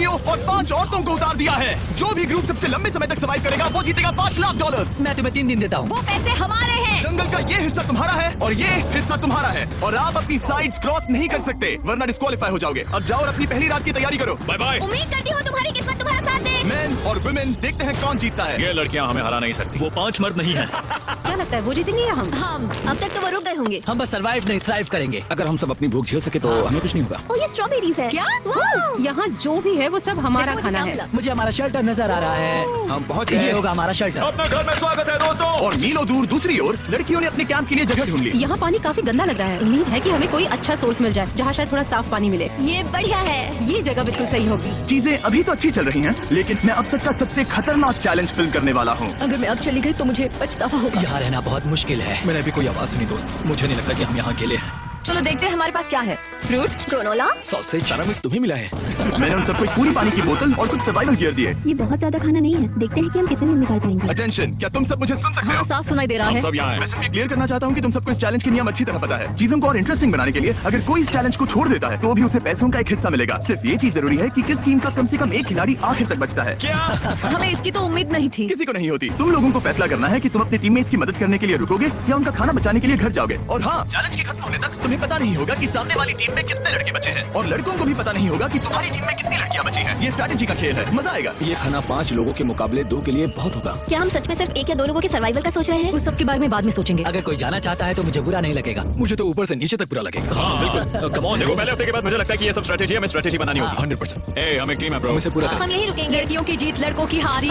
लड़कियों और 5 औरतों को उतार दिया है। जो भी ग्रुप सबसे लंबे समय तक सर्वाइव करेगा वो जीतेगा $5 लाख। मैं तुम्हें 3 दिन देता हूँ। वो पैसे हमारे हैं। जंगल का ये हिस्सा तुम्हारा है और ये हिस्सा तुम्हारा है और आप अपनी साइड्स क्रॉस नहीं कर सकते वरना डिस्क्वालीफाई हो जाओगे। अब जाओ और अपनी पहली रात की तैयारी करो। Bye bye. उम्मीद करती हूँ तुम्हारी किस्मत तुम्हारा साथ दे। मेन और वुमेन देखते हैं कौन जीतता है। ये लड़कियां हमें हरा नहीं सकती। वो 5 मर्द नहीं है। क्या लगता है वो जीतेंगे या हम? अब तक तो वो रुक गए होंगे। हम बस सर्वाइव नहीं थ्राइव करेंगे। अगर हम सब अपनी भूख झेल सके तो हमें कुछ नहीं होगा। ओ ये स्ट्रॉबेरीज है क्या? यहाँ जो भी है वो सब हमारा खाना है। मुझे हमारा शेल्टर नजर आ रहा है। हम पहुंच ये गए। होगा हमारा शेल्टर। अपने घर में स्वागत है दोस्तों। और मीलों दूर दूसरी ओर लड़कियों ने अपने कैंप के लिए जगह ढूंढ ली। यहाँ पानी काफी गंदा लग रहा है। उम्मीद है कि हमें कोई अच्छा सोर्स मिल जाए जहाँ शायद थोड़ा साफ पानी मिले। ये बढ़िया है। ये जगह बिल्कुल सही होगी। चीजें अभी तो अच्छी चल रही हैं, लेकिन मैं अब तक का सबसे खतरनाक चैलेंज फिल्म करने वाला हूँ। अगर मैं अब चली गई तो मुझे पछतावा होगा। यहाँ रहना बहुत मुश्किल है। मैंने अभी कोई आवाज सुनी दोस्त। मुझे नहीं लगता कि हम यहाँ अकेले हैं। चलो देखते हैं हमारे पास क्या है। Fruit, granola. सॉसेज सारा मीट तुम्हें मिला है। मैंने उन सबको पूरी पानी की बोतल और कुछ सर्वाइवल गियर दिए। ये बहुत ज्यादा खाना नहीं है। देखते हैं कि हम कितने में निकाल पाएंगे। अटेंशन, क्या तुम सब मुझे सुन सकते हो? साफ सुनाई दे रहा हम है। सब यहाँ मैं हैं। सिर्फ ये क्लियर करना चाहता हूँ कि तुम सबको इस चैलेंज के नियम अच्छी तरह पता है। चीजों को और इंटरेस्टिंग बनाने के लिए अगर कोई इस चैलेंज को छोड़ देता है तो भी उसे पैसों का एक हिस्सा मिलेगा। सिर्फ ये चीज जरूरी है कि किस टीम का कम से कम एक खिलाड़ी आखिर तक बचता है। क्या? हमें इसकी तो उम्मीद नहीं थी। किसी को नहीं होती। तुम लोगों को फैसला करना है कि तुम अपने टीममेट्स की मदद करने के लिए रुकोगे या उनका खाना बचाने के लिए घर जाओगे। और हाँ, चैलेंज के खत्म होने तक तुम्हें पता नहीं होगा कि सामने वाली टीम में कितने लड़के बचे हैं और लड़कों को भी पता नहीं होगा कि तुम्हारी टीम में कितनी लड़कियां बची हैं। ये स्ट्रैटेजी का खेल है, मजा आएगा। ये खाना 5 लोगों के मुकाबले 2 के लिए बहुत होगा। क्या हम सच में सिर्फ 1 या 2 लोगों के सर्वाइवल का सोच रहे हैं? उस सब के बारे में बाद में सोचेंगे। अगर कोई जाना चाहता है तो मुझे बुरा नहीं लगेगा। मुझे तो ऊपर से नीचे तक बुरा लगेगा। हाँ बिल्कुल। कम ऑन, देखो पहले हफ्ते के बाद मुझे लगता है कि ये सब स्ट्रेटेजी हमें स्ट्रेटेजी बनानी होगी। 100%। ए, हम एक टीम है ब्रो। हम इसे पूरा हम यही रुकेंगे। लड़कियों की जीत, लड़कों की हार।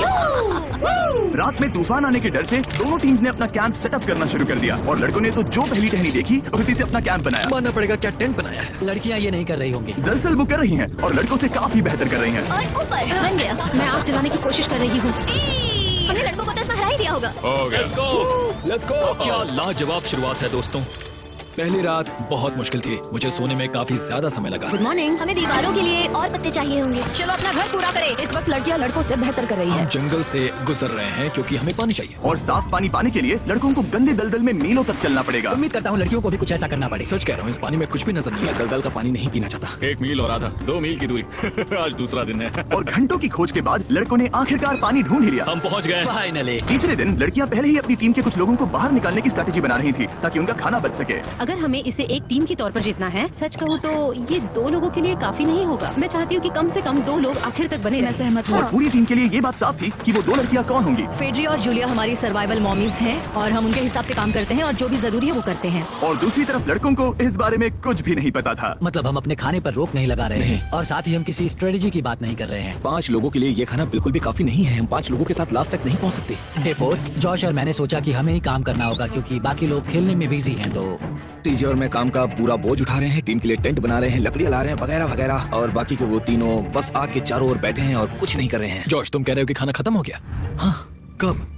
रात में तूफान आने के डर से दोनों टीम्स ने अपना कैंप सेटअप करना शुरू कर दिया और लड़कों ने तो जो पहली टहनी देखी उसी से अपना कैंप बनाया। मानना पड़ेगा क्या टेंट बनाया है। लड़कियाँ ये नहीं कर रही होंगी। दरअसल वो कर रही हैं और लड़कों से काफी बेहतर कर रही हैं। और ऊपर बन गया। मैं आग जलाने की कोशिश कर रही हूँ। हमने लड़कों को तो इसमें हरा ही दिया होगा। हो गया। Let's go. क्या लाजवाब शुरुआत है दोस्तों। पहली रात बहुत मुश्किल थी। मुझे सोने में काफी ज्यादा समय लगा। Good morning. हमें दीवारों के लिए और पत्ते चाहिए होंगे। चलो अपना घर पूरा करें। इस वक्त लड़कियां लड़कों से बेहतर कर रही हम है। जंगल से गुजर रहे हैं क्योंकि हमें पानी चाहिए। और साफ पानी पाने के लिए लड़कों को गंदे दलदल में मीलों तक चलना पड़ेगा। उम्मीद करता हूँ लड़कियों को भी कुछ ऐसा करना पड़ेगा। सच कह रहा हूँ, इस पानी में कुछ भी नजर नहीं आता। दलदल का पानी नहीं पीना चाहता। 1 मील और आधा, 2 मील की दूरी। आज दूसरा दिन है। और घंटों की खोज के बाद लड़कों ने आखिरकार पानी ढूंढ ही लिया। हम पहुँच गए। फाइनली। तीसरे दिन लड़कियां पहले ही अपनी टीम के कुछ लोगों को बाहर निकालने की स्ट्रैटेजी बना रही थी ताकि उनका खाना बच सके। अगर हमें इसे एक टीम के तौर पर जीतना है, सच कहूँ तो ये 2 लोगों के लिए काफी नहीं होगा। मैं चाहती हूँ कि कम से कम 2 लोग आखिर तक बने मैं रहें। सहमत हूँ। और पूरी टीम के लिए ये बात साफ थी कि वो 2 लड़कियां कौन होंगी। फेड्री और जूलिया हमारी सर्वाइवल मॉमीज हैं और हम उनके हिसाब से काम करते हैं और जो भी जरूरी है वो करते हैं। और दूसरी तरफ लड़कों को इस बारे में कुछ भी नहीं पता था। मतलब हम अपने खाने पर रोक नहीं लगा रहे हैं और साथ ही हम किसी स्ट्रेटेजी की बात नहीं कर रहे हैं। 5 लोगों के लिए ये खाना बिल्कुल भी काफी नहीं है। हम 5 लोगों के साथ लास्ट तक नहीं पहुँच सकते। डे 4, जॉश और मैंने सोचा कि हमें ही काम करना होगा क्योंकि बाकी लोग खेलने में बिजी हैं। तो टीजे और मैं काम का पूरा बोझ उठा रहे हैं। टीम के लिए टेंट बना रहे हैं, लकड़ियां ला रहे हैं, वगैरह वगैरह। और बाकी के वो तीनों बस आग के चारों ओर बैठे हैं और कुछ नहीं कर रहे हैं। जॉश, तुम कह रहे हो कि खाना खत्म हो गया? हाँ, कब?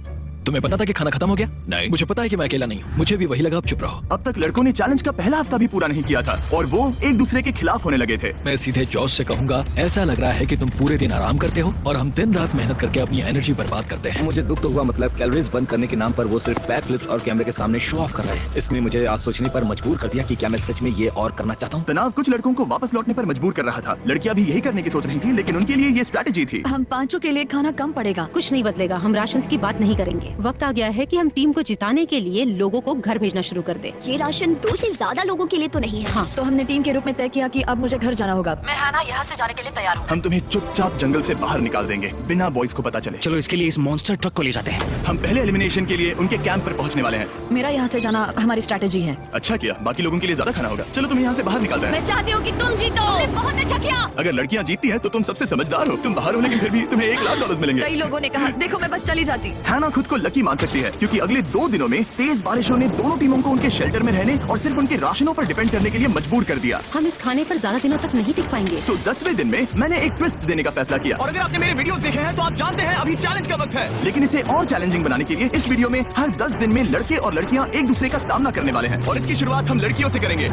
तुम्हें पता था कि खाना खत्म हो गया? नहीं। मुझे पता है कि मैं अकेला नहीं हूँ। मुझे भी वही लगा। अब चुप रहो। अब तक लड़कों ने चैलेंज का पहला हफ्ता भी पूरा नहीं किया था और वो एक दूसरे के खिलाफ होने लगे थे। मैं सीधे जॉश से कहूंगा, ऐसा लग रहा है कि तुम पूरे दिन आराम करते हो और हम दिन रात मेहनत करके अपनी एनर्जी बर्बाद करते हैं। मुझे दुख तो हुआ, मतलब कैलोरीज बंद करने के नाम पर वो सिर्फ बैक फ्लिप्स और कैमरे के सामने शो ऑफ कर रहे हैं। इसने मुझे आज सोचने पर मजबूर कर दिया कि क्या मैं सच में ये और करना चाहता हूँ। तनाव कुछ लड़कों को वापस लौटने पर मजबूर कर रहा था। लड़कियां भी यही करने की सोच रही थी, लेकिन उनके लिए ये स्ट्रैटेजी थी। हम 5 के लिए खाना कम पड़ेगा। कुछ नहीं बदलेगा। हम राशन की बात नहीं करेंगे। वक्त आ गया है कि हम टीम को जिताने के लिए लोगों को घर भेजना शुरू कर दे। ये राशन 2 से ज्यादा लोगों के लिए तो नहीं है। हाँ। तो हमने टीम के रूप में तय किया कि अब मुझे घर जाना होगा। मैं हाना यहाँ से जाने के लिए तैयार हूँ। हम तुम्हें चुपचाप जंगल से बाहर निकाल देंगे बिना बॉयज को पता चले। चलो इसके लिए इस मॉन्स्टर ट्रक को ले जाते हैं। हम पहले एलिमिनेशन के लिए उनके कैंप पर पहुंचने वाले हैं। मेरा यहाँ से जाना हमारी स्ट्रैटेजी है। अच्छा किया, बाकी लोगों के लिए ज्यादा खाना होगा। चलो तुम यहाँ से बाहर निकालते हैं। मैं चाहती हूँ कि तुम जीतो। बहुत अच्छा किया। अगर लड़कियां जीतती हैं तो तुम सबसे समझदार हो। तुम बाहर होने के फिर भी तुम्हें $1 लाख मिलेंगे। कई लोगों ने कहा देखो मैं बस चली जाती। हैना खुद को लकी मान सकती है क्योंकि अगले 2 दिनों में तेज बारिशों ने दोनों टीमों को उनके शेल्टर में रहने और सिर्फ उनके राशनों पर डिपेंड करने के लिए मजबूर कर दिया। हम इस खाने पर ज्यादा दिनों तक नहीं टिक पाएंगे। तो 10वें दिन में मैंने एक ट्विस्ट देने का फैसला किया। और अगर आपने मेरे वीडियोस देखे हैं तो आप जानते हैं अभी चैलेंज का वक्त है। लेकिन इसे और चैलेंजिंग बनाने के लिए इस वीडियो में हर 10 दिन में लड़के और लड़कियां एक दूसरे का सामना करने वाले हैं और इसकी शुरुआत हम लड़कियों से करेंगे।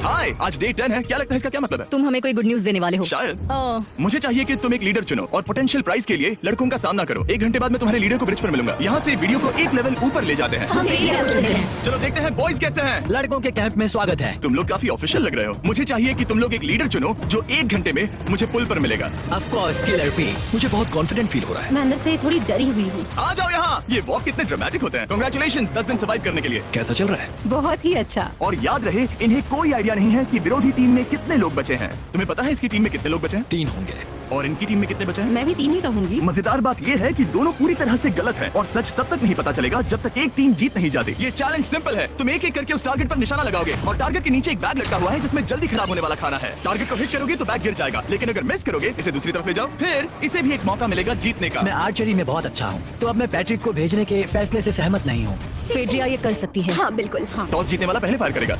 हाय, आज डे 10 है। क्या लगता है इसका क्या मतलब है? तुम हमें कोई गुड न्यूज देने वाले हो। शायद। ओह, मुझे चाहिए कि तुम एक लीडर चुनो और पोटेंशियल प्राइज के लिए लड़कों का सामना करो। 1 घंटे बाद मैं तुम्हारे लीडर को ब्रिज पर मिलूंगा। यहाँ से वीडियो को एक लेवल ऊपर ले जाते हैं। हम रेडी हैं। चलो देखते हैं बॉयज कैसे हैं। लड़कों के कैंप में स्वागत है। तुम लोग काफी ऑफिशियल लग रहे हो। मुझे चाहिए कि तुम लोग एक लीडर चुनो जो 1 घंटे में मुझे पुल पर मिलेगा। Of course killer P. मुझे बहुत कॉन्फिडेंट फील हो रहा है। मैं अंदर से थोड़ी डरी हुई हूँ। आ जाओ यहाँ। ये वॉक कितने ड्रामेटिक होते हैं। कांग्रेचुलेशंस 10 दिन सर्वाइव करने के लिए। कैसा चल रहा है? बहुत ही अच्छा। और याद रहे, इन्हें कोई आइडिया नहीं है कि विरोधी टीम में कितने लोग बचे हैं। तुम्हें पता है इसकी टीम में कितने लोग बचे हैं? 3 होंगे। और इनकी टीम में कितने बचे हैं? मैं भी 3 ही कहूंगी। मजेदार बात ये है कि दोनों पूरी तरह से गलत है और सच तब तक नहीं पता चलेगा जब तक एक टीम जीत नहीं जाती। ये चैलेंज सिंपल है। तुम एक एक करके उस टारगेट पर निशाना लगाओगे और टारगेट के नीचे एक बैग लटका हुआ है जिसमें जल्दी खराब होने वाला खाना है। टारगेट को हिट करोगे तो बैग गिर जाएगा, लेकिन अगर मिस करोगे इसे दूसरी तरफ ले जाओ, फिर इसे भी एक मौका मिलेगा जीतने का। मैं आर्चरी में बहुत अच्छा हूँ, तो अब मैं पैट्रिक को भेजने के फैसले से सहमत नहीं हूँ। फेड्रिया ये कर सकती है। हाँ बिल्कुल। हाँ। टॉस जीतने वाला पहले फायर करेगा।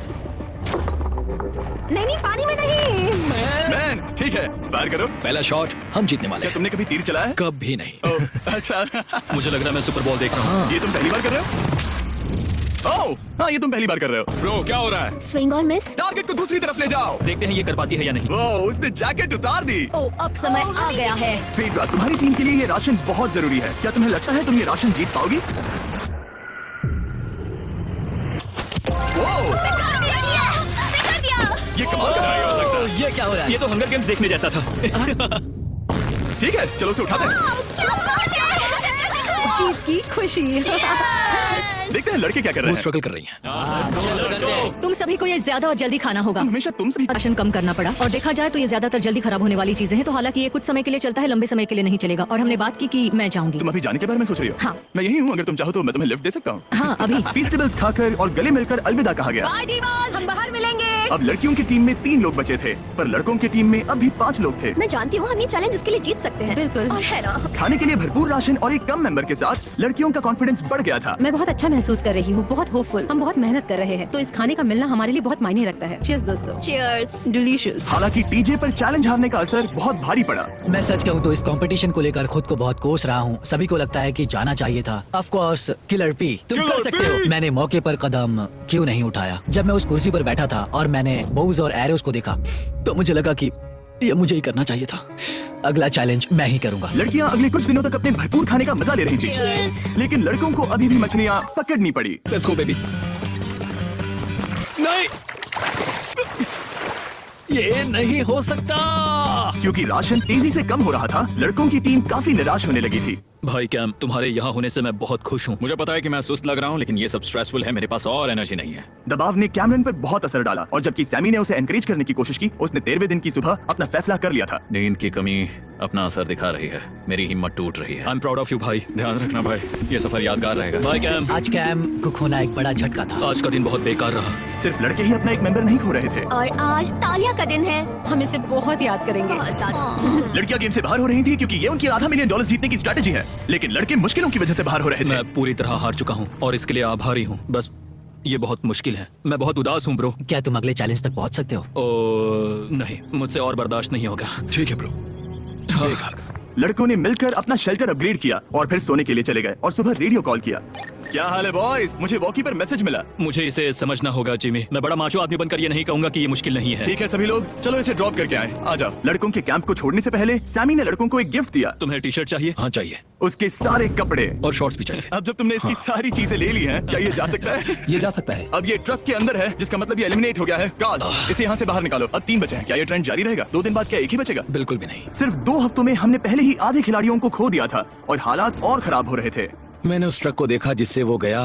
नहीं, पानी में नहीं। मैन, ठीक है, फायर करो। पहला शॉट हम जीतने वाले क्या हैं। तुमने कभी तीर चलाया है? कभी नहीं। ओह, अच्छा। मुझे लग रहा है मैं सुपर बॉल देख रहा हूँ। ये तुम पहली बार कर रहे हो? ओह, हाँ, ये तुम पहली बार कर रहे हो। ब्रो क्या हो रहा है? स्विंग और मिस। टारगेट को दूसरी तरफ ले जाओ। देखते हैं ये कर पाती है या नहीं। ओह, उसने जैकेट उतार दी। ओह, अब समय आ गया है। फेड्रा, तुम्हारी टीम के लिए ये राशन बहुत जरूरी है। क्या तुम्हें लगता है तुम ये राशन जीत पाओगी? ओह, ये कमाल का नहीं हो सकता। ये क्या हो रहा है? ये तो हंगर गेम्स देखने जैसा था। ठीक है, चलो उसे उठाते हैं। जीत की खुशी। देखते हैं लड़के क्या कर रहे वो हैं। स्ट्रगल कर रही हैं। तुम सभी को ये ज्यादा और जल्दी खाना होगा। हमेशा तुम सभी राशन कम करना पड़ा और देखा जाए तो ये ज्यादातर जल्दी खराब होने वाली चीजें हैं। तो हालांकि ये कुछ समय के लिए चलता है, लंबे समय के लिए नहीं चलेगा। और हमने बात की कि मैं जाऊंगी। तुम अभी जाने के बारे में सोच रही हो? हाँ। मैं यही हूँ, अगर तुम चाहो तो मैं तुम्हें लिफ्ट दे सकता हूँ। हाँ, अभी। फेस्टिवल्स खाकर और गले मिलकर अलविदा कहा गया। हम बाहर मिलेंगे। अब लड़कियों की टीम में 3 लोग बचे थे, पर लड़कों की टीम में अब भी 5 लोग थे। मैं जानती हूँ हम ये चैलेंज उसके लिए जीत सकते हैं। बिल्कुल। और है ना। खाने के लिए भरपूर राशन और एक कम मेंबर के साथ लड़कियों का कॉन्फिडेंस बढ़ गया था। मैं बहुत अच्छा महसूस कर रही हूँ, बहुत होपफुल। हम बहुत मेहनत कर रहे हैं, तो इस खाने का मिलना हमारे लिए बहुत मायने रखता है। चीयर्स दोस्तों। चीयर्स। डिलीशियस। हालांकि टीजे पर चैलेंज हारने का असर बहुत भारी पड़ा। मैं सच कहूँ तो इस कंपटीशन को लेकर खुद को बहुत कोस रहा हूँ। सभी को लगता है कि जाना चाहिए था। ऑफ कोर्स किलर पी, तुम कर सकते हो। मैंने मौके पर कदम क्यों नहीं उठाया? जब मैं उस कुर्सी पर बैठा था और मैंने बोज और एरोस को देखा तो मुझे लगा कि ये मुझे ही करना चाहिए था। अगला चैलेंज मैं ही करूंगा। लड़कियां अगले कुछ दिनों तक अपने भरपूर खाने का मजा ले रही थी, लेकिन लड़कों को अभी भी मछलियां पकड़नी पड़ी। Let's go baby. नहीं, ये नहीं हो सकता। क्योंकि राशन तेजी से कम हो रहा था, लड़कों की टीम काफी निराश होने लगी थी। भाई कैम, तुम्हारे यहाँ होने से मैं बहुत खुश हूँ। मुझे पता है कि मैं सुस्त लग रहा हूँ, लेकिन ये सब स्ट्रेसफुल है। मेरे पास और एनर्जी नहीं है। दबाव ने कैमरन पर बहुत असर डाला और जबकि सैमी ने उसे एनकरेज करने की कोशिश की, उसने 13वें दिन की सुबह अपना फैसला कर लिया था। नींद की कमी अपना असर दिखा रही है। मेरी हिम्मत टूट रही है। I am proud of you भाई। ध्यान रखना भाई, ये सफर यादगार रहेगा। Bye cam. आज कैम को खोना एक बड़ा झटका था। आज का दिन बहुत बेकार रहा। सिर्फ लड़के ही अपना एक मेंबर नहीं खो रहे थे। और आज तालिया का दिन है। हम इसे बहुत याद करेंगे। बहुत ज्यादा। लड़कियां गेम से बाहर हो रही थी क्योंकि ये उनकी $500 मिलियन जीतने की स्ट्रेटेजी है, लेकिन लड़के मुश्किलों की वजह से बाहर हो रहे थे। मैं पूरी तरह हार चुका हूँ और इसके लिए आभारी हूँ। बस ये बहुत मुश्किल है। मैं बहुत उदास हूँ ब्रो। क्या तुम अगले चैलेंज तक पहुँच सकते हो? ओ नहीं, मुझसे और बर्दाश्त नहीं होगा। ठीक है ब्रो। हाँ। लड़कों ने मिलकर अपना शेल्टर अपग्रेड किया और फिर सोने के लिए चले गए और सुबह रेडियो कॉल किया। क्या हाल है बॉयज? मुझे वॉकी पर मैसेज मिला। मुझे इसे समझना होगा जिमी। मैं बड़ा माचो आदमी बनकर ये नहीं कहूंगा कि ये मुश्किल नहीं है। ठीक है सभी लोग, चलो इसे ड्रॉप करके आए। आ जाओ। लड़कों के कैंप को छोड़ने से पहले सैमी ने लड़कों को एक गिफ्ट दिया। तुम्हें टी शर्ट चाहिए? हाँ चाहिए। उसके सारे कपड़े और शॉर्ट्स भी चाहिए। अब जब तुमने इसकी सारी चीजें ले ली हैं, क्या ये जा सकता है? ये जा सकता है। अब ये ट्रक के अंदर है, जिसका मतलब ये एलिमिनेट हो गया है। कार्ड, इसे यहाँ से बाहर निकालो। अब 3 बचे हैं। क्या ये ट्रेंड जारी रहेगा? 2 दिन बाद क्या एक ही बचेगा? बिल्कुल भी नहीं। सिर्फ 2 हफ्तों में हमने पहले ही आधे खिलाड़ियों को खो दिया था और हालात और खराब हो रहे थे। मैंने उस ट्रक को देखा जिससे वो गया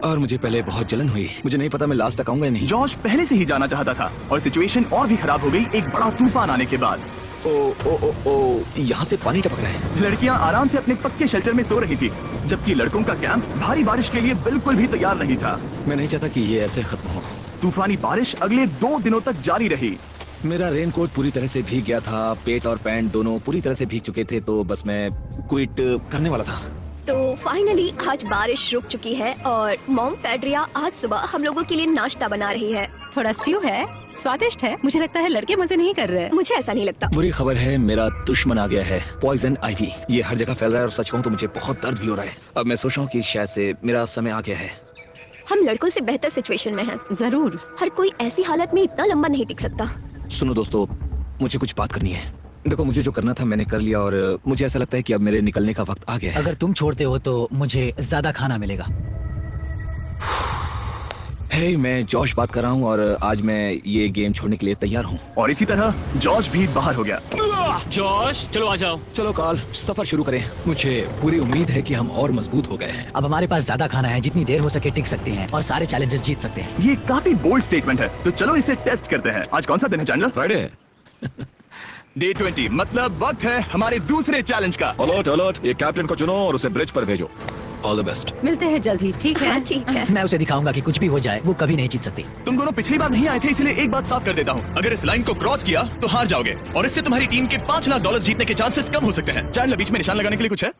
और मुझे पहले बहुत जलन हुई। मुझे नहीं पता मैं लास्ट तक आऊंगा या नहीं। जॉश पहले से ही जाना चाहता था और सिचुएशन और भी खराब हो गई एक बड़ा तूफान आने के बाद। ओ ओ ओ ओ, यहाँ से पानी टपक रहा है। लड़कियां आराम से अपने पक्के शेल्टर में सो रही थी, जबकि लड़कों का कैंप भारी बारिश के लिए बिल्कुल भी तैयार नहीं था। मैं नहीं चाहता कि ये ऐसे खत्म हो। तूफानी बारिश अगले 2 दिनों तक जारी रही। मेरा रेनकोट पूरी तरह से भीग गया था, पेट और पैंट दोनों पूरी तरह से भीग चुके थे, तो बस मैं क्विट करने वाला था। तो फाइनली आज बारिश रुक चुकी है और मॉम फेड्रिया आज सुबह हम लोगों के लिए नाश्ता बना रही है। थोड़ा स्ट्यू है, स्वादिष्ट है। मुझे लगता है लड़के मजे नहीं कर रहे हैं। मुझे ऐसा नहीं लगता। बुरी खबर है, मेरा दुश्मन आ गया है, पॉइजन आइवी। ये हर जगह फैल रहा है और सच कहूँ तो मुझे बहुत दर्द भी हो रहा है। अब मैं सोच रहा हूँ कि शायद से मेरा समय आ गया है। हम लड़कों से बेहतर सिचुएशन में हैं। जरूर। हर कोई ऐसी हालत में इतना लंबा नहीं टिक सकता। सुनो दोस्तों, मुझे कुछ बात करनी है। देखो, मुझे जो करना था मैंने कर लिया और मुझे ऐसा लगता है कि अब मेरे निकलने का वक्त आ गया है। अगर तुम छोड़ते हो तो मुझे ज्यादा खाना मिलेगा। हे, मैं जॉश बात कर रहा हूँ और आज मैं ये गेम छोड़ने के लिए तैयार हूँ। और इसी तरह जॉर्ज भी बाहर हो गया। जॉश, चलो आ जाओ। चलो कार्ल, सफर शुरू करें। मुझे पूरी उम्मीद है कि हम और मजबूत हो गए हैं। अब हमारे पास ज्यादा खाना है, जितनी देर हो सके टिक सकते हैं और सारे चैलेंजेस जीत सकते हैं। ये काफी बोल्ड स्टेटमेंट है, तो चलो इसे टेस्ट करते हैं। आज कौन सा दिन है चैंडलर? फ्राइडे। डे 20, मतलब वक्त है हमारे दूसरे चैलेंज का। अलर्ट अलर्ट, ये कैप्टन को चुनो और उसे ब्रिज पर भेजो। All the best. मिलते हैं जल्द ही, ठीक है? हाँ ठीक है। मैं उसे दिखाऊंगा कि कुछ भी हो जाए वो कभी नहीं जीत सकती। तुम दोनों पिछली बार नहीं आए थे, इसलिए एक बात साफ कर देता हूँ। अगर इस लाइन को क्रॉस किया तो हार जाओगे और इससे तुम्हारी टीम के $5 लाख जीतने के चांसेस कम हो सकते हैं। चैंडलर, बीच में निशान लगाने के लिए कुछ है?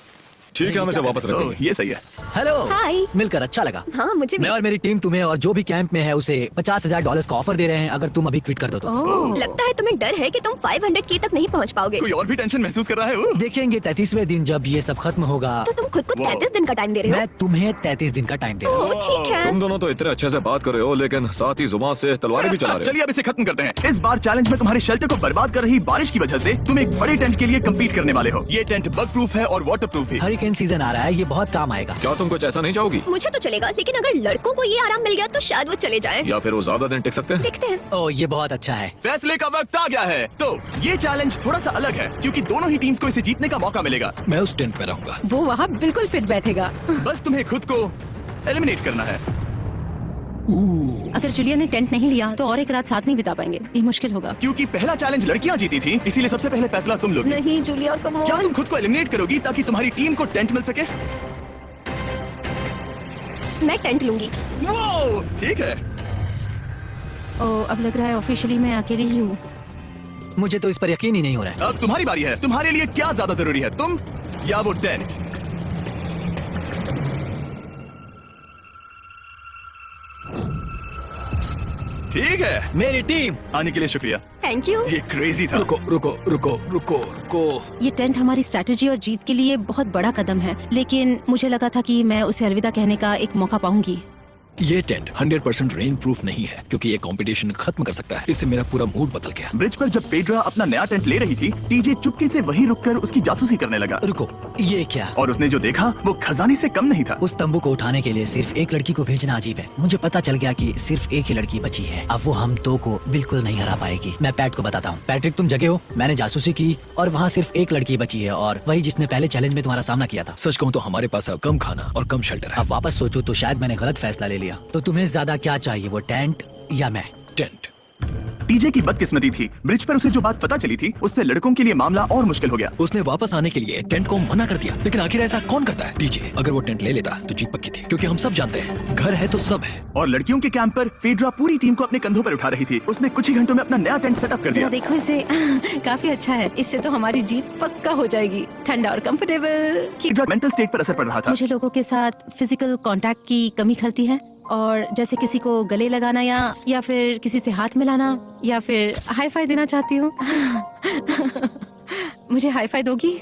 ठीक है, हम इसे वापस ओह, रखेंगे। ये सही है। हेलो। हाय। मिलकर अच्छा लगा। हाँ मुझे भी। मैं और मेरी टीम तुम्हें और जो भी कैंप में है उसे $50,000 का ऑफर दे रहे हैं अगर तुम अभी क्विट कर दो तो। ओह, लगता है तुम्हें डर है कि तुम 500K तक नहीं पहुंच पाओगे। कोई और भी टेंशन महसूस कर रहा है? ओह, देखेंगे 33वें दिन जब ये सब खत्म होगा। तो तुम खुद को वाह। 33 दिन का टाइम दे रहे मैं तुम्हें 33 दिन का टाइम दे रहा हूँ। हो। ठीक है। तुम दोनों तो इतने अच्छे से बात कर रहे हो, लेकिन साथ ही जुबान से तलवारें भी चला रहे हो। चलिए अब इसे खत्म करते हैं। इस बार चैलेंज में तुम्हारे शेल्टर को बर्बाद कर रही बारिश की वजह से तुम एक बड़े टेंट के लिए कम्पीट करने वाले हो। ये टेंट बग प्रूफ है और वाटर प्रूफ भी। हरिकेन सीजन आ रहा है, ये बहुत काम आएगा। क्या तुम कुछ ऐसा नहीं चाहोगी? मुझे तो चलेगा, लेकिन अगर लड़कों को ये आराम मिल गया तो शायद वो चले जाएं। या फिर वो ज्यादा दिन टिक सकते हैं? देखते हैं। ओह, ये बहुत अच्छा है। फैसले का वक्त आ गया है। तो ये चैलेंज थोड़ा सा अलग है क्योंकि दोनों ही टीम्स को इसे जीतने का मौका मिलेगा। मैं उस टेंट में रहूंगा। वो वहाँ बिल्कुल फिट बैठेगा। बस तुम्हें खुद को एलिमिनेट करना है। अगर जूलिया ने टेंट नहीं लिया तो और एक रात साथ नहीं बिता पाएंगे। ये मुश्किल होगा। क्योंकि पहला चैलेंज लड़कियां जीती थी, इसीलिए सबसे पहले फैसला तुम लोगी। नहीं जूलिया, कम क्या ऑन। तुम खुद को एलिमिनेट करोगी ताकि तुम्हारी टीम को टेंट मिल सके? मैं टेंट लूंगी। वो ठीक है। ओह, अब लग रहा है ऑफिशियली मैं अकेली ही हूँ। मुझे तो इस पर यकीन ही नहीं हो रहा है। अब तुम्हारी बारी है। तुम्हारे लिए क्या ज्यादा जरूरी है, तुम या वो टेंट? ठीक है, मेरी टीम। आने के लिए शुक्रिया। Thank you. ये क्रेजी था। रुको रुको रुको रुको रुको। ये टेंट हमारी स्ट्रैटेजी और जीत के लिए बहुत बड़ा कदम है, लेकिन मुझे लगा था कि मैं उसे अलविदा कहने का एक मौका पाऊंगी। ये टेंट 100% रेन प्रूफ नहीं है क्योंकि ये कंपटीशन खत्म कर सकता है। इससे मेरा पूरा मूड बदल गया। ब्रिज पर जब फेड्रा अपना नया टेंट ले रही थी, टीजे चुपके से वहीं रुककर उसकी जासूसी करने लगा। रुको, ये क्या? और उसने जो देखा वो खजाने से कम नहीं था। उस तंबू को उठाने के लिए सिर्फ एक लड़की को भेजना अजीब है। मुझे पता चल गया कि सिर्फ एक ही लड़की बची है। अब वो हम दो को बिल्कुल नहीं हरा पाएगी। मैं पैट को बताता हूँ। पैट्रिक, तुम जगे हो? मैंने जासूसी की और वहाँ सिर्फ एक लड़की बची है और वही जिसने पहले चैलेंज में तुम्हारा सामना किया था। सच कहूँ तो हमारे पास अब कम खाना और कम शेल्टर है। अब वापस सोचो तो शायद मैंने गलत फैसला ले लिया। तो तुम्हें ज्यादा क्या चाहिए, वो टेंट या मैं? टेंट। टीजे की बदकिस्मती थी। ब्रिज पर उसे जो बात पता चली थी उससे लड़कों के लिए मामला और मुश्किल हो गया। उसने वापस आने के लिए टेंट को मना कर दिया, लेकिन आखिर ऐसा कौन करता है? डीजे, अगर वो टेंट ले लेता तो जीत पक्की थी, क्योंकि हम सब जानते हैं घर है तो सब है। और लड़कियों के कैंप पर फेड्रा पूरी टीम को अपने कंधों पर उठा रही थी। उसने कुछ ही घंटों में अपना नया टेंट सेटअप कर जरा दिया। देखो इसे। काफी अच्छा है। इससे तो हमारी जीत पक्का हो जाएगी। ठंडा और कंफर्टेबल। फेड्रा मेंटल स्टेट पर असर पड़ रहा था। मुझे लोगों के साथ फिजिकल कांटेक्ट की कमी खलती है, और जैसे किसी को गले लगाना या फिर किसी से हाथ मिलाना या फिर हाई फाई देना चाहती हूँ। मुझे हाई फाई दोगी?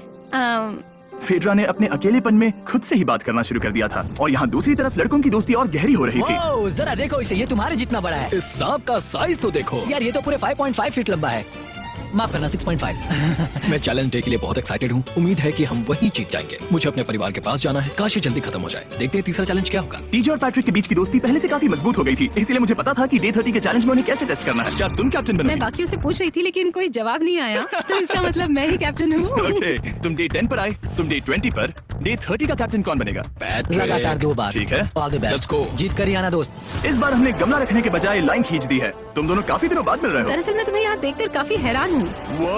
फेड्रा ने अपने अकेलेपन में खुद से ही बात करना शुरू कर दिया था और यहाँ दूसरी तरफ लड़कों की दोस्ती और गहरी हो रही थी। ओह, जरा देखो इसे, ये तुम्हारे जितना बड़ा है। इस सांप का साइज तो देखो यार, ये तो पूरे 5.5 फीट लंबा है। माफ करना, 6.5। मैं चैलेंज डे के लिए बहुत एक्साइटेड हूँ। उम्मीद है कि हम वही जीत जाएंगे। मुझे अपने परिवार के पास जाना है। काश ये जल्दी खत्म हो जाए। देखते हैं तीसरा चैलेंज क्या होगा। टीजे और पैट्रिक के बीच की दोस्ती पहले से काफी मजबूत हो गई थी, इसलिए मुझे पता था कि डे 30 के चैलेंज में उन्हें कैसे टेस्ट करना है। क्या तुम कैप्टन मैं बनोगी? बाकियों से पूछ रही थी लेकिन कोई जवाब नहीं आया, तो इसका मतलब मैं ही कैप्टन हूँ। ओके, तुम डे 10 पर आए, तुम डे 20 पर। डे 30 का कैप्टन कौन बनेगा? पैट्रिक। लगातार 2 बार। ठीक है। All the Let's best. go। जीत कर ही आना दोस्त। इस बार हमने गमला रखने के बजाय लाइन खींच दी है। तुम दोनों काफी दिनों बाद मिल रहे हो। दरअसल मैं तुम्हें यहाँ देखकर काफी हैरान हूँ। वो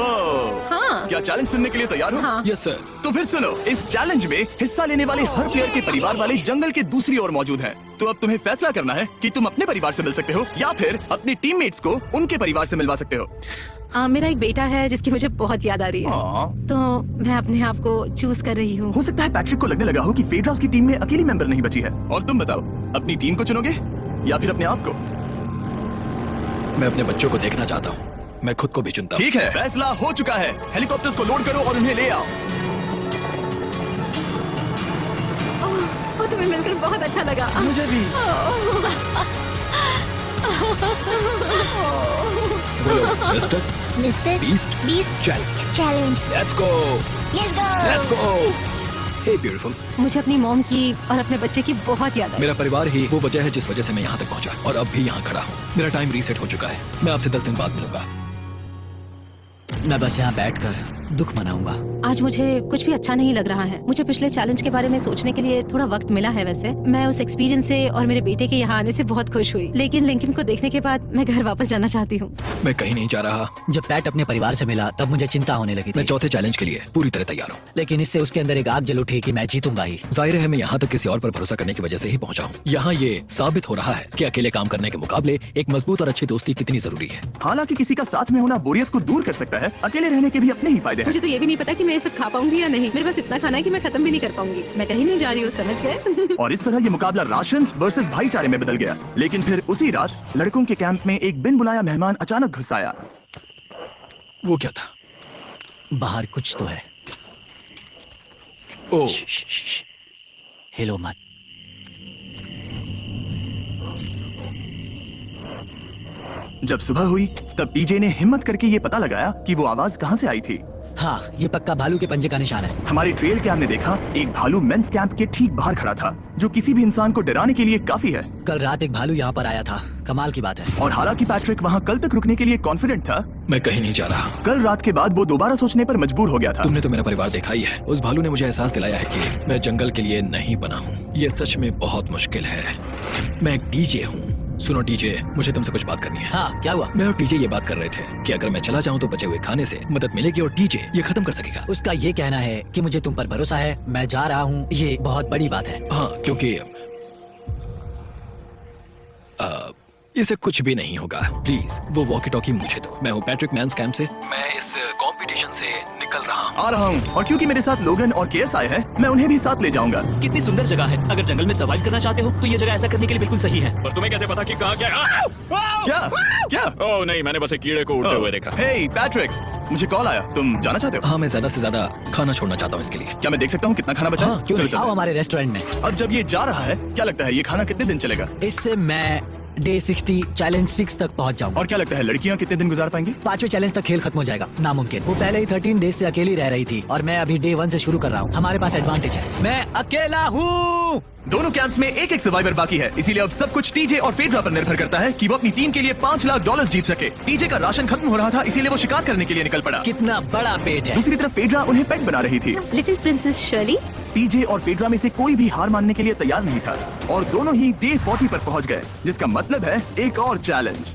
हाँ। क्या चैलेंज सुनने के लिए तैयार हो? हाँ। Yes sir. तो फिर सुनो, इस चैलेंज में हिस्सा लेने वाले हर प्लेयर के परिवार वाले जंगल के दूसरी ओर मौजूद हैं। तो अब तुम्हें फैसला करना है कि तुम अपने परिवार से मिल सकते हो या फिर अपने टीममेट्स को उनके परिवार से मिलवा सकते हो। मेरा एक बेटा है जिसकी मुझे बहुत याद आ रही है, तो मैं अपने आप को चूज कर रही हूँ। हो सकता है पैट्रिक को लगने लगा हो कि फेड्रा उसकी टीम में अकेली मेंबर नहीं बची है। और तुम बताओ, अपनी टीम को चुनोगे या फिर अपने आप को? मैं अपने बच्चों को देखना चाहता हूँ। मैं खुद को भी चुनता हूँ। ठीक है, फैसला हो चुका है। हेलीकॉप्टर्स को लोड करो और उन्हें ले आओ। और तुम्हें मिलकर बहुत अच्छा लगा। मुझे भी। बोलो mister mister beast beast challenge. Challenge. Let's go let's go. Hey beautiful. मुझे अपनी मॉम की और अपने बच्चे की बहुत याद आई। मेरा परिवार ही वो वजह है जिस वजह से मैं यहाँ तक पहुँचा और अब भी यहाँ खड़ा हूँ। मेरा टाइम रीसेट हो चुका है। मैं आपसे 10 दिन बाद मिलूंगा। मैं बस यहाँ बैठकर दुख मनाऊंगा। आज मुझे कुछ भी अच्छा नहीं लग रहा है। मुझे पिछले चैलेंज के बारे में सोचने के लिए थोड़ा वक्त मिला है। वैसे मैं उस एक्सपीरियंस से और मेरे बेटे के यहाँ आने से बहुत खुश हुई, लेकिन लिंकन को देखने के बाद मैं घर वापस जाना चाहती हूँ। मैं कहीं नहीं जा रहा। जब पैट अपने परिवार से मिला तब मुझे चिंता होने लगी मैं थी, चौथे चैलेंज के लिए पूरी तरह तैयार हूँ। लेकिन इससे उसके अंदर एक आग जल उठी कि मैं जीतूंगा ही। जाहिर है मैं यहाँ तक किसी और पर भरोसा करने की वजह से ही पहुँचा हूँ। यहाँ ये साबित हो रहा है कि अकेले काम करने के मुकाबले एक मजबूत और अच्छी दोस्ती कितनी जरूरी है। हालांकि किसी का साथ में होना बोरियत को दूर कर सकता है, अकेले रहने के भी अपने ही फायदे हैं। मुझे तो ये भी नहीं पता कि मैं ये सब खा पाऊंगी या नहीं। मेरे पास इतना खाना है कि मैं खत्म भी नहीं कर पाऊंगी। मैं कहीं नहीं जा रही हूँ, समझ गए? और इस तरह ये मुकाबला राशन वर्सेस भाईचारे में बदल गया। लेकिन फिर उसी रात लड़कों के कैंप में एक बिन बुलाया मेहमान अचानक घुस आया। वो क्या था? बाहर कुछ तो है। ओ हिलो मत। जब सुबह हुई तब टीजे ने हिम्मत करके ये पता लगाया कि वो आवाज कहाँ से आई थी। हाँ, ये पक्का भालू के पंजे का निशान है। हमारी ट्रेल कैम ने देखा एक भालू मेंस कैंप के ठीक बाहर खड़ा था, जो किसी भी इंसान को डराने के लिए काफी है। कल रात एक भालू यहाँ पर आया था, कमाल की बात है। और हालांकि पैट्रिक वहाँ कल तक रुकने के लिए कॉन्फिडेंट था, मैं कहीं नहीं जा रहा। कल रात के बाद वो दोबारा सोचने पर मजबूर हो गया था। तुमने तो मेरा परिवार देखा ही है। उस भालू ने मुझे एहसास दिलाया है कि मैं जंगल के लिए नहीं बना हूँ। ये सच में बहुत मुश्किल है। मैं एक डीजे हूँ। सुनो डीजे, मुझे तुमसे कुछ बात करनी है। हाँ, क्या हुआ? मैं और डीजे ये बात कर रहे थे कि अगर मैं चला जाऊं तो बचे हुए खाने से मदद मिलेगी और डीजे ये खत्म कर सकेगा। उसका ये कहना है कि मुझे तुम पर भरोसा है, मैं जा रहा हूँ, ये बहुत बड़ी बात है। हाँ, क्योंकि इसे कुछ भी नहीं होगा। प्लीज वो वॉकी टॉकी मुझे दो। मैं हूँ पैट्रिक मैंस कैंप से। मैं इस कंपटीशन से निकल रहा हूँ। आ रहा हूँ, और क्योंकि मेरे साथ लोगन और केएस आए हैं, मैं उन्हें भी साथ ले जाऊंगा। कितनी सुंदर जगह है। अगर जंगल में सर्वाइव करना चाहते हो तो ये जगह ऐसा करने के लिए बिल्कुल सही है। पर तुम्हें कैसे पता कि कहाँ क्या? क्या क्या? ओह नहीं, मैंने बस एक कीड़े को उड़ते हुए देखा। हे पैट्रिक, मुझे कॉल आया, तुम जाना चाहते हो? हाँ, मैं ज्यादा से ज्यादा खाना छोड़ना चाहता हूँ इसके लिए। क्या मैं देख सकता हूँ कितना खाना बचा है? हाँ, क्यों चलो नहीं? आओ चलो। हमारे रेस्टोरेंट में। अब जब ये जा रहा है, क्या लगता है ये खाना कितने दिन चलेगा? इससे मैं डे 60 चैलेंज 6 तक पहुंच जाऊंगा। और क्या लगता है लड़कियाँ कितने दिन गुजार पाएंगी? 5वें चैलेंज तक खेल खत्म हो जाएगा। नामुमकिन। वो पहले ही 13 डेज से अकेली रह रही थी और मैं अभी डे 1 से शुरू कर रहा हूँ। हमारे पास एडवांटेज है, मैं अकेला हूँ। दोनों कैंप्स में एक एक सर्वाइवर बाकी है, इसीलिए अब सब कुछ टीजे और फेड्रा पर निर्भर करता है कि वो अपनी टीम के लिए $5 लाख जीत सके। टीजे का राशन खत्म हो रहा था, इसीलिए वो शिकार करने के लिए निकल पड़ा। कितना बड़ा पेट है। दूसरी तरफ फेड्रा उन्हें पेट बना रही थी। Little princess Shirley. टीजे और फेड्रा में से कोई भी हार मानने के लिए तैयार नहीं था और दोनों ही डे 40 पर पहुंच गए, जिसका मतलब है एक और चैलेंज।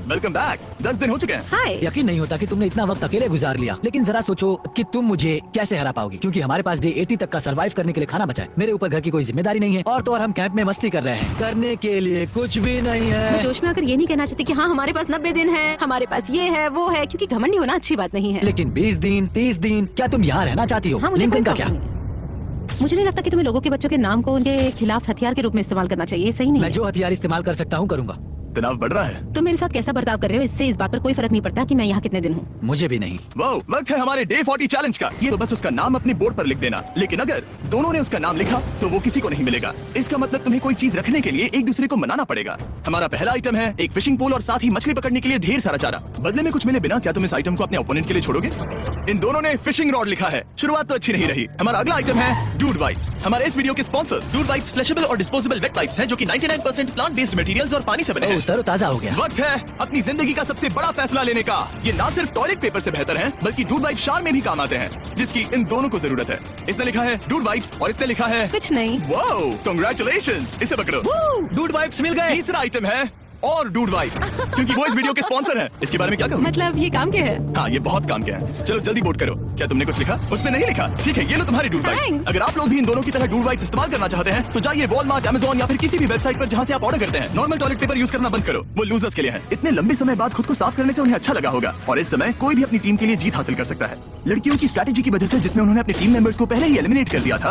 Welcome back. 10 दिन हो चुके हैं। हाय। यकीन नहीं होता कि तुमने इतना वक्त अकेले गुजार लिया, लेकिन जरा सोचो कि तुम मुझे कैसे हरा पाओगी, क्योंकि हमारे पास डे 80 तक का सरवाइव करने के लिए खाना बचा है। मेरे ऊपर घर की कोई जिम्मेदारी नहीं है और तो और हम कैंप में मस्ती कर रहे हैं। करने के लिए कुछ भी नहीं मैं है। जोश में आकर ये नहीं कहना चाहती कि हाँ हमारे पास 90 दिन है, हमारे पास ये है वो है, क्योंकि घमंडी होना अच्छी बात नहीं है। लेकिन 20 दिन 30 दिन, क्या तुम यहाँ रहना चाहती हो? हाँ, मुझे लिंकन कोई का क्या? प्रॉब्लम नहीं है। मुझे नहीं लगता कि तुम्हें लोगों के बच्चों के नाम को उनके खिलाफ हथियार के रूप में इस्तेमाल करना चाहिए। ये सही नहीं मैं है। जो हथियार इस्तेमाल कर सकता हूँ करूंगा। तनाव बढ़ रहा है। तुम मेरे साथ कैसा बर्ताव कर रहे हो, इससे इस बात पर कोई फर्क नहीं पड़ता कि मैं यहाँ कितने दिन हूँ। मुझे भी नहीं। वो वक्त है हमारे डे 40 चैलेंज का। ये तो बस उसका नाम अपने बोर्ड पर लिख देना, लेकिन अगर दोनों ने उसका नाम लिखा तो वो किसी को नहीं मिलेगा। इसका मतलब तुम्हें कोई चीज रखने के लिए एक दूसरे को मनाना पड़ेगा। हमारा पहला आइटम है एक फिशिंग पोल और साथ ही मछली पकड़ने के लिए ढेर सारा चारा। बदले में कुछ मिले बिना क्या तुम इस आइटम को अपने ओपोनेंट के लिए छोड़ोगे? इन दोनों ने फिशिंग रॉड लिखा है। शुरुआत तो अच्छी नहीं रही। हमारा अगला आइटम है डूड वाइप्स। हमारे इस वीडियो के स्पॉन्सर्स डूड वाइप्स फ्लैशेबल और डिस्पोजेबल वेट वाइप्स हैं, जो कि 99% प्लांट बेस्ड मटेरियल्स और पानी से बने हैं। तरोताजा हो गया। वक्त है अपनी जिंदगी का सबसे बड़ा फैसला लेने का। ये ना सिर्फ टॉयलेट पेपर से बेहतर हैं, बल्कि डूड वाइप शार में भी काम आते हैं, जिसकी इन दोनों को जरूरत है। इसने लिखा है डूड वाइप्स और इसने लिखा है कुछ नहीं। Wow, congratulations. इसे पकड़ो। डूड वाइप्स मिल गए। तीसरा आइटम है और डूड वाइप्स, क्योंकि वो इस वीडियो के स्पॉन्सर हैं। इसके बारे में क्या कहूँ? मतलब ये काम क्या है? हाँ, ये बहुत काम क्या है। चलो जल्दी वोट करो। क्या तुमने कुछ लिखा? उसने नहीं लिखा। ठीक है, ये लो तुम्हारी डूड वाइप्स। Thanks. अगर आप लोग भी इन दोनों की तरह डूड वाइप्स इस्तेमाल करना चाहते हैं तो जाइए वॉलमार्ट, अमेज़न या फिर किसी भी वेबसाइट पर जहाँ से आप ऑर्डर करते हैं। नॉर्मल टॉयलेट पेपर यूज करना बंद करो, वो लूजर्स के लिए है। इतने लंबे समय बाद खुद को साफ करने से उन्हें अच्छा लगा होगा और इस समय कोई भी अपनी टीम के लिए जीत हासिल कर सकता है। लड़कियों की स्ट्रैटेजी की वजह से, जिसमें उन्होंने अपने टीम मेंबर्स को पहले ही एलिमिनेट कर दिया था,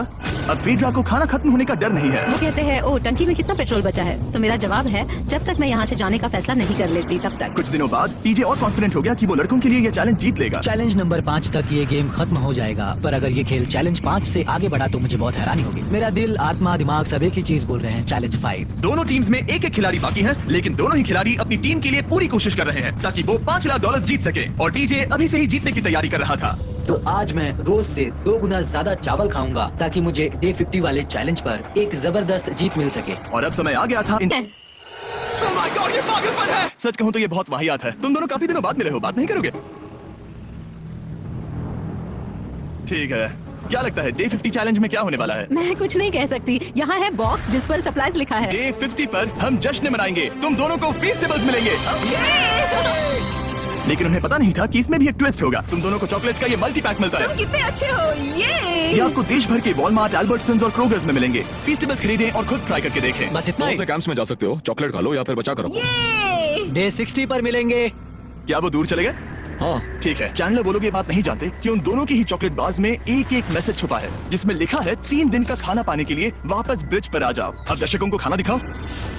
अब फेड्रा को खाना खत्म होने का डर नहीं है। वो कहते हैं ओ टंकी में कितना पेट्रोल बचा है, तो मेरा जवाब है जब तक मैं यहाँ से जाने का फैसला नहीं कर लेती तब तक। कुछ दिनों बाद टीजे और कॉन्फिडेंट हो गया कि वो लड़कों के लिए ये चैलेंज जीत लेगा। चैलेंज नंबर 5 तक ये गेम खत्म हो जाएगा, पर अगर ये खेल चैलेंज 5 से आगे बढ़ा तो मुझे बहुत हैरानी होगी। मेरा दिल, आत्मा, दिमाग सब एक ही चीज बोल रहे हैं, चैलेंज 5। दोनों टीम्स में एक एक खिलाड़ी बाकी है, लेकिन दोनों ही खिलाड़ी अपनी टीम के लिए पूरी कोशिश कर रहे हैं ताकि वो $5 लाख जीत सके। और टीजे अभी से ही जीतने की तैयारी कर रहा था। तो आज मैं रोज से 2 गुना ज्यादा चावल खाऊंगा ताकि मुझे डे 50 वाले चैलेंज पर एक जबरदस्त जीत मिल सके। और अब समय आ गया था Oh my God, ये पागलपन है। सच कहूँ तो ये बहुत वाहियात है। तुम दोनों काफी दिनों बाद मिले हो, बात नहीं करोगे? ठीक है, क्या लगता है डे 50 चैलेंज में क्या होने वाला है? मैं कुछ नहीं कह सकती। यहाँ है बॉक्स जिस पर सप्लाईज लिखा है। डे 50 पर हम जश्न मनाएंगे, तुम दोनों को फीस्टेबल्स मिलेंगे। लेकिन उन्हें पता नहीं था कि इसमें भी एक ट्विस्ट होगा। तुम दोनों को चॉकलेट्स का ये मल्टी पैक मिलता है। तुम कितने अच्छे हो, ये आपको देश भर के वॉलमार्ट, एल्बर्टसन्स और क्रोगर्स में मिलेंगे। फीस्टेबल्स खरीदें और खुद ट्राई करके देखें। बस इतना ही। कैंप्स में जा सकते हो, चॉकलेट खा लो या फिर बचा करो। डे 60 पर मिलेंगे। क्या वो दूर चले गए? हाँ, ठीक है, चैंडलर वो लोग ये बात नहीं जानते कि उन दोनों की ही चॉकलेट बार्स में एक एक मैसेज छुपा है जिसमें लिखा है 3 दिन का खाना पाने के लिए वापस ब्रिज पर आ जाओ। अब दर्शकों को खाना दिखाओ,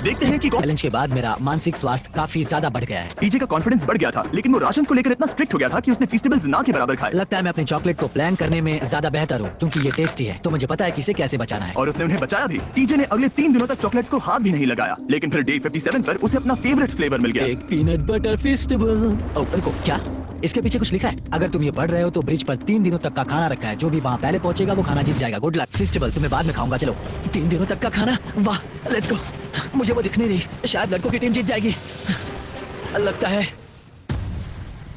देखते हैं कि कौन। चैलेंज के बाद मेरा मानसिक स्वास्थ्य काफी ज्यादा बढ़ गया है। टीजे का कॉन्फिडेंस बढ़ गया था, लेकिन वो राशन को लेकर इतना स्ट्रिक्ट हो गया था कि उसने फीस्टेबल्स ना के बराबर खाए। लगता है मैं अपने चॉकलेट को प्लान करने में ज्यादा बेहतर हूँ क्योंकि ये टेस्टी है, तो मुझे पता है कि इसे कैसे बचाना है। और उसने उन्हें बचाया भी। टीजे ने अगले 3 दिनों तक चॉकलेट्स को हाथ भी नहीं लगाया, लेकिन फिर डे 57 पर उसे अपना फेवरेट फ्लेवर मिल गया। एक पीनट बटर फेस्टिवल। को क्या इसके पीछे कुछ लिखा है? अगर तुम ये पढ़ रहे हो तो ब्रिज पर 3 दिनों तक का खाना रखा है, जो भी वहाँ पहले पहुंचेगा वो खाना जीत जाएगा। Good luck. फेस्टिवल तुम्हें बाद में खाऊंगा। चलो 3 दिनों तक का खाना, वाह लेट्स गो। मुझे वो दिख नहीं रही, शायद लड़कों की टीम जीत जाएगी। लगता है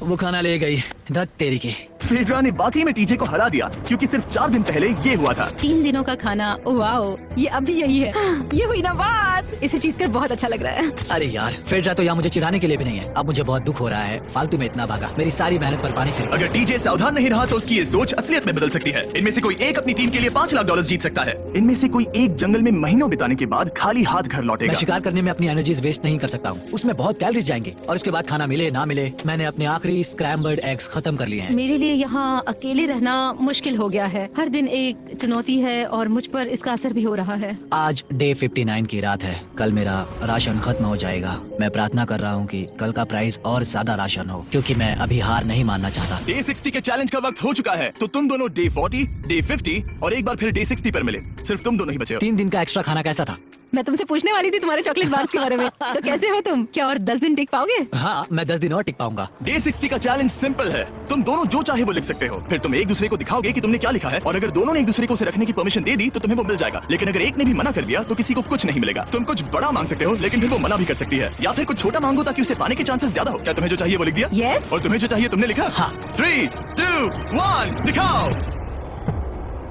वो खाना ले गई। धत तेरी की। फेड्रा ने वाकई में टीजे को हरा दिया क्योंकि सिर्फ 4 दिन पहले ये हुआ था। 3 दिनों का खाना, वाओ, ये अभी यही है। ये हुई ना बात। इसे जीतकर बहुत अच्छा लग रहा है। अरे यार, फेड्रा तो यहाँ मुझे चिढ़ाने के लिए भी नहीं है। अब मुझे बहुत दुख हो रहा है, फालतू में इतना भागा, मेरी सारी मेहनत पर पानी फिर। अगर टीजे सावधान नहीं रहा तो उसकी ये सोच असलियत में बदल सकती है। इनमें से कोई एक अपनी टीम के लिए $5 लाख जीत सकता है। इनमें से कोई एक जंगल में महीनों बिताने के बाद खाली हाथ घर मैं लौटेगा। शिकार करने में अपनी एनर्जीज वेस्ट नहीं कर सकता हूँ, उसमें बहुत कैलोरीज जाएंगे और उसके बाद खाना मिले ना मिले, मैंने अपने आखिरी स्क्रैम्बल्ड एग्स खत्म कर लिए हैं। मेरे लिए यहाँ अकेले रहना मुश्किल हो गया है। हर दिन एक चुनौती है और मुझ पर इसका असर भी हो रहा है। आज डे 59 की रात है, कल मेरा राशन खत्म हो जाएगा। मैं प्रार्थना कर रहा हूँ कि कल का प्राइस और ज्यादा राशन हो, क्योंकि मैं अभी हार नहीं मानना चाहता। डे 60 के चैलेंज का वक्त हो चुका है, तो तुम दोनों डे 40, डे 50 और एक बार फिर डे 60 पर मिले। सिर्फ तुम दोनों ही बचे हो। 3 दिन का एक्स्ट्रा खाना कैसा था? मैं तुमसे पूछने वाली थी तुम्हारे चॉकलेट बार्स के बारे में। तो कैसे हो तुम? क्या और 10 दिन टिक पाओगे? हाँ, मैं 10 दिन और टिक पाऊंगा। डे 60 का चैलेंज सिंपल है, तुम दोनों जो चाहे वो लिख सकते हो। फिर तुम एक दूसरे को दिखाओगे कि तुमने क्या लिखा है, और अगर दोनों ने एक दूसरे को उसे रखने की परमिशन दे दी तो तुम्हें वो मिल जाएगा। लेकिन अगर एक ने भी मना कर दिया तो किसी को कुछ नहीं मिलेगा। तुम कुछ बड़ा मांग सकते हो, लेकिन फिर वो मना भी कर सकती है, या फिर कुछ छोटा मांगो ताकि उसे पाने के चांसेस ज्यादा हो। क्या तुम्हें जो चाहिए वो लिख दिया? Yes। और तुम्हें जो चाहिए तुमने लिखा? हाँ। 3, 2, 1 दिखाओ।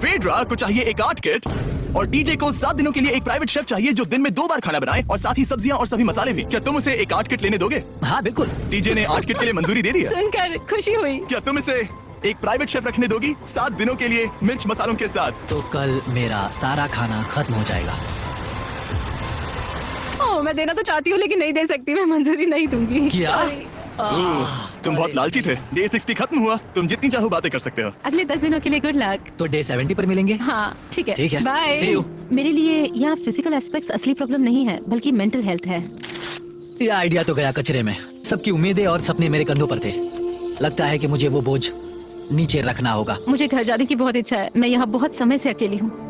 फेड्रा को चाहिए एक आर्ट किट और डीजे को 7 दिनों के लिए एक प्राइवेट शेफ चाहिए जो दिन में 2 बार खाना बनाए और साथ ही सब्जियां और सभी मसाले भी। क्या तुम उसे एक आर्ट किट लेने दोगे? हाँ बिल्कुल। डीजे ने आर्ट किट के लिए मंजूरी दे दी है। सुनकर खुशी हुई। क्या तुम इसे एक प्राइवेट शेफ रखने दोगी 7 दिनों के लिए मिर्च मसालों के साथ? तो कल मेरा सारा खाना खत्म हो जाएगा। ओह, मैं देना तो चाहती हूँ लेकिन नहीं दे सकती। मैं मंजूरी नहीं दूंगी। क्या? Sorry। तुम बहुत लालची थे। डे 60 खत्म हुआ, तुम जितनी चाहो बातें कर सकते हो। अगले 10 दिनों के लिए गुड लक। तो डे 70 पर मिलेंगे। हाँ ठीक है। ठीक है। बाय। See you। मेरे लिए यहाँ फिजिकल एस्पेक्ट्स असली प्रॉब्लम नहीं है, बल्कि मेंटल हेल्थ है। ये आइडिया तो गया कचरे में। सबकी उम्मीदें और सपने मेरे कंधों पर थे। लगता है कि मुझे वो बोझ नीचे रखना होगा। मुझे घर जाने की बहुत इच्छा है। मैं यहाँ बहुत समय से अकेली हूँ।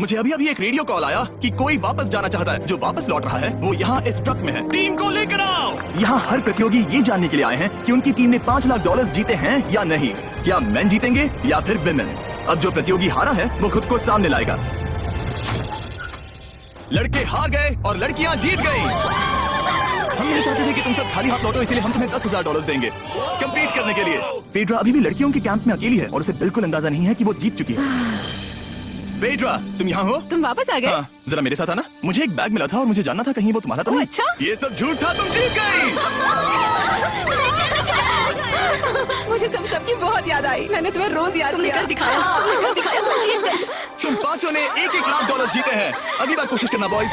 मुझे अभी अभी एक रेडियो कॉल आया कि कोई वापस जाना चाहता है। जो वापस लौट रहा है वो यहाँ इस ट्रक में है। टीम को लेकर आओ। यहाँ हर प्रतियोगी ये जानने के लिए आए हैं कि उनकी टीम ने $5 लाख जीते हैं या नहीं। क्या मेन जीतेंगे या फिर विमेन? अब जो प्रतियोगी हारा है वो खुद को सामने लाएगा। लड़के हार गए और लड़कियां जीत गई। हम नहीं चाहते थे कि तुम सब खाली हाथ लौटो, इसलिए हम तुम्हें $10,000 देंगे कंप्लीट करने के लिए। फेड्रा अभी भी लड़कियों के कैंप में अकेली है और उसे बिल्कुल अंदाजा नहीं है कि वो जीत चुकी है। फेड्रा, तुम यहाँ हो? तुम वापस आ गए? हाँ, जरा मेरे साथ आना। मुझे एक बैग मिला था और मुझे जानना था कहीं वो तुम्हारा तो ओह, नहीं। अच्छा? ये सब झूठ था, तुम जीत गई। मुझे सबकी बहुत याद आई। मैंने तुम्हें रोज याद किया। तुम पांचों ने $1-1 लाख जीते हैं। अगली बार कोशिश करना बॉयज।